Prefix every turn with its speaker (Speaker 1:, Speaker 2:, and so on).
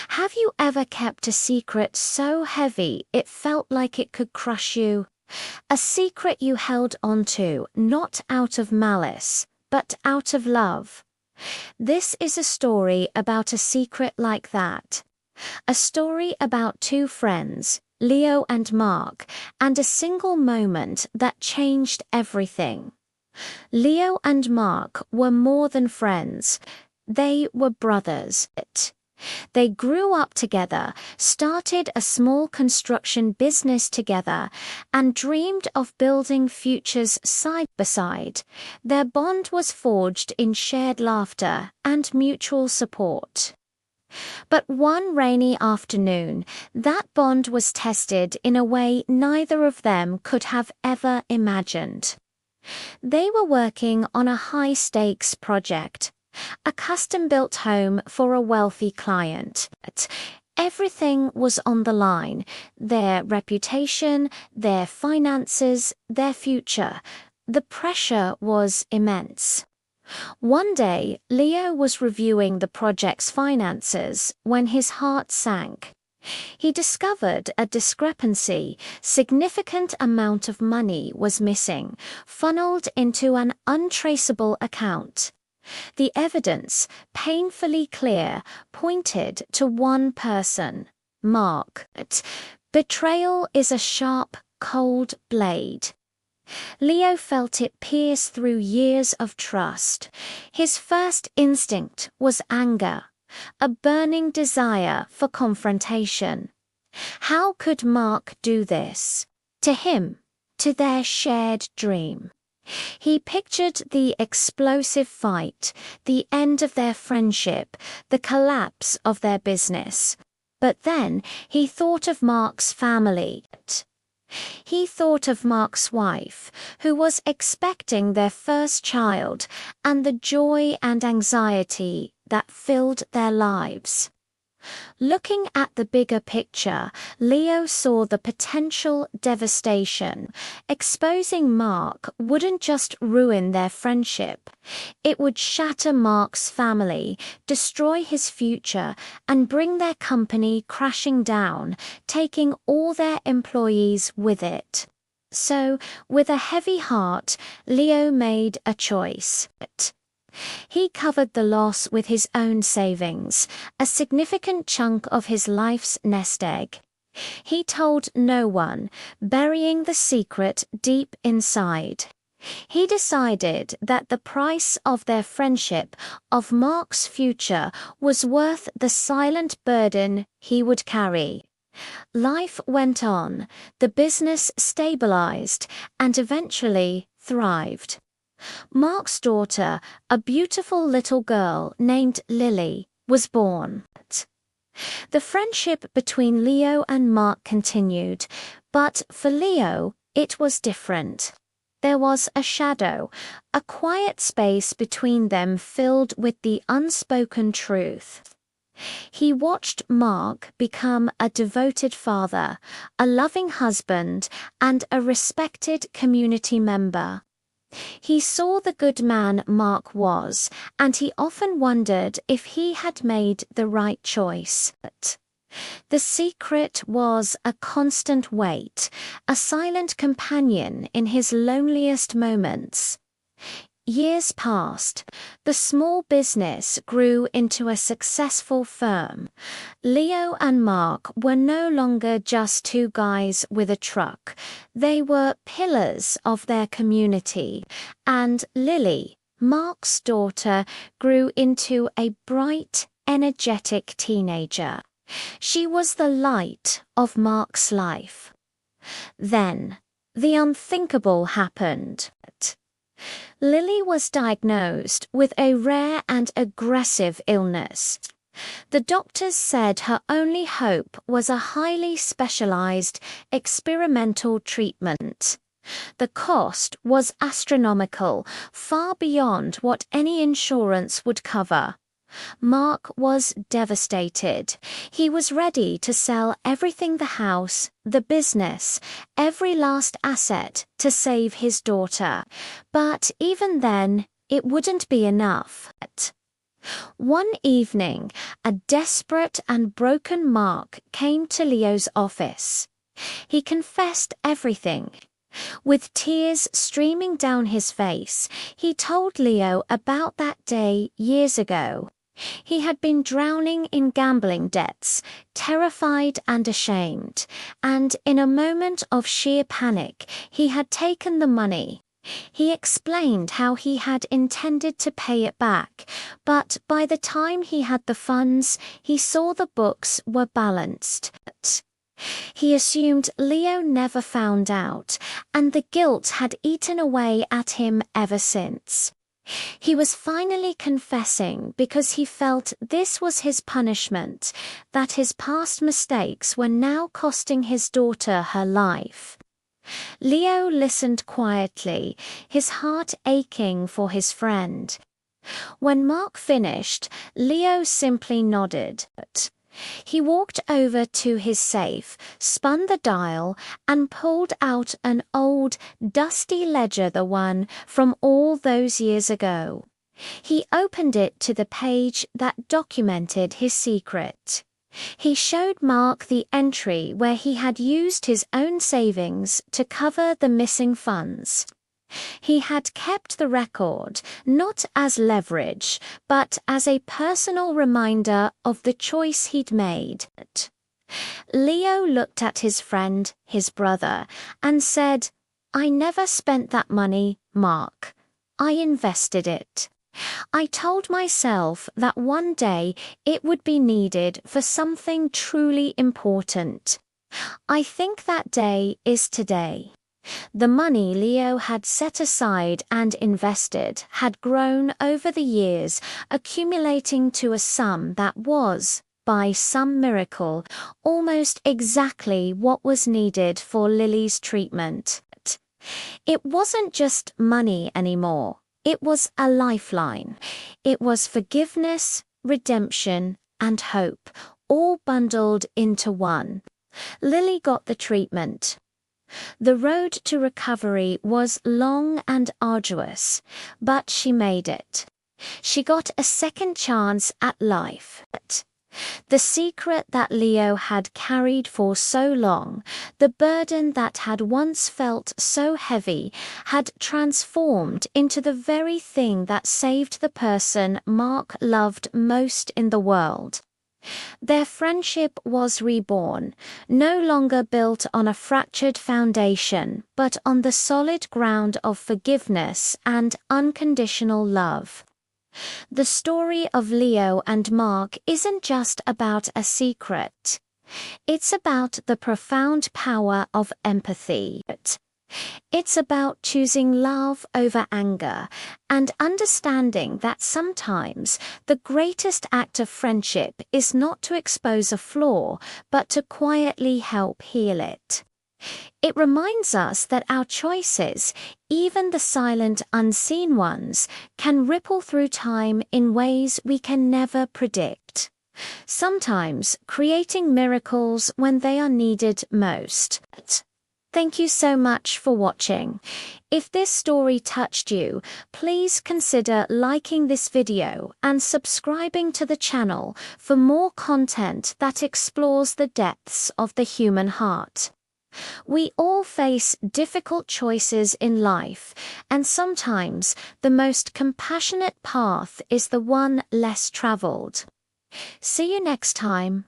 Speaker 1: Have you ever kept a secret so heavy it felt like it could crush you? A secret you held onto not out of malice, but out of love. This is a story about a secret like that. A story about two friends, Leo and Mark, and a single moment that changed everything. Leo and Mark were more than friends. They were brothers. They grew up together, started a small construction business together, and dreamed of building futures side by side. Their bond was forged in shared laughter and mutual support. But one rainy afternoon, that bond was tested in a way neither of them could have ever imagined. They were working on a high-stakes project, a custom-built home for a wealthy client. Everything was on the line: their reputation, their finances, their future. The pressure was immense. One day, Leo was reviewing the project's finances when his heart sank. He discovered a discrepancy. Significant amount of money was missing, funneled into an untraceable account. The evidence, painfully clear, pointed to one person: Mark. Betrayal is a sharp, cold blade. Leo felt it pierce through years of trust. His first instinct was anger, a burning desire for confrontation. How could Mark do this? To him, to their shared dream. He pictured the explosive fight, the end of their friendship, the collapse of their business. But then he thought of Mark's family. He thought of Mark's wife, who was expecting their first child, and the joy and anxiety that filled their lives. Looking at the bigger picture, Leo saw the potential devastation. Exposing Mark wouldn't just ruin their friendship. It would shatter Mark's family, destroy his future, and bring their company crashing down, taking all their employees with it. So, with a heavy heart, Leo made a choice. He covered the loss with his own savings, a significant chunk of his life's nest egg. He told no one, burying the secret deep inside. He decided that the price of their friendship, of Mark's future, was worth the silent burden he would carry. Life went on, the business stabilized, and eventually thrived. Mark's daughter, a beautiful little girl named Lily, was born. The friendship between Leo and Mark continued, but for Leo, it was different. There was a shadow, a quiet space between them filled with the unspoken truth. He watched Mark become a devoted father, a loving husband, and a respected community member. He saw the good man Mark was, and he often wondered if he had made the right choice. The secret was a constant weight, a silent companion in his loneliest moments. Years passed. The small business grew into a successful firm. Leo and Mark were no longer just two guys with a truck. They were pillars of their community. And Lily, Mark's daughter, grew into a bright, energetic teenager. She was the light of Mark's life. Then, the unthinkable happened. Lily was diagnosed with a rare and aggressive illness. The doctors said her only hope was a highly specialized experimental treatment. The cost was astronomical, far beyond what any insurance would cover. Mark was devastated. He was ready to sell everything: the house, the business, every last asset to save his daughter. But even then, it wouldn't be enough. One evening, a desperate and broken Mark came to Leo's office. He confessed everything. With tears streaming down his face, he told Leo about that day years ago. He had been drowning in gambling debts, terrified and ashamed, and in a moment of sheer panic, he had taken the money. He explained how he had intended to pay it back, but by the time he had the funds, he saw the books were balanced. He assumed Leo never found out, and the guilt had eaten away at him ever since. He was finally confessing because he felt this was his punishment, that his past mistakes were now costing his daughter her life. Leo listened quietly, his heart aching for his friend. When Mark finished, Leo simply nodded. He walked over to his safe, spun the dial, and pulled out an old, dusty ledger, the one from all those years ago. He opened it to the page that documented his secret. He showed Mark the entry where he had used his own savings to cover the missing funds. He had kept the record, not as leverage, but as a personal reminder of the choice he'd made. Leo looked at his friend, his brother, and said, "I never spent that money, Mark. I invested it. I told myself that one day it would be needed for something truly important. I think that day is today." The money Leo had set aside and invested had grown over the years, accumulating to a sum that was, by some miracle, almost exactly what was needed for Lily's treatment. It wasn't just money anymore. It was a lifeline. It was forgiveness, redemption, and hope, all bundled into one. Lily got the treatment. The road to recovery was long and arduous, but she made it. She got a second chance at life. The secret that Leo had carried for so long, the burden that had once felt so heavy, had transformed into the very thing that saved the person Mark loved most in the world. Their friendship was reborn, no longer built on a fractured foundation, but on the solid ground of forgiveness and unconditional love. The story of Leo and Mark isn't just about a secret. It's about the profound power of empathy. It's about choosing love over anger and understanding that sometimes the greatest act of friendship is not to expose a flaw, but to quietly help heal it. It reminds us that our choices, even the silent, unseen ones, can ripple through time in ways we can never predict. Sometimes creating miracles when they are needed most. Thank you so much for watching. If this story touched you, please consider liking this video and subscribing to the channel for more content that explores the depths of the human heart. We all face difficult choices in life, and sometimes the most compassionate path is the one less traveled. See you next time.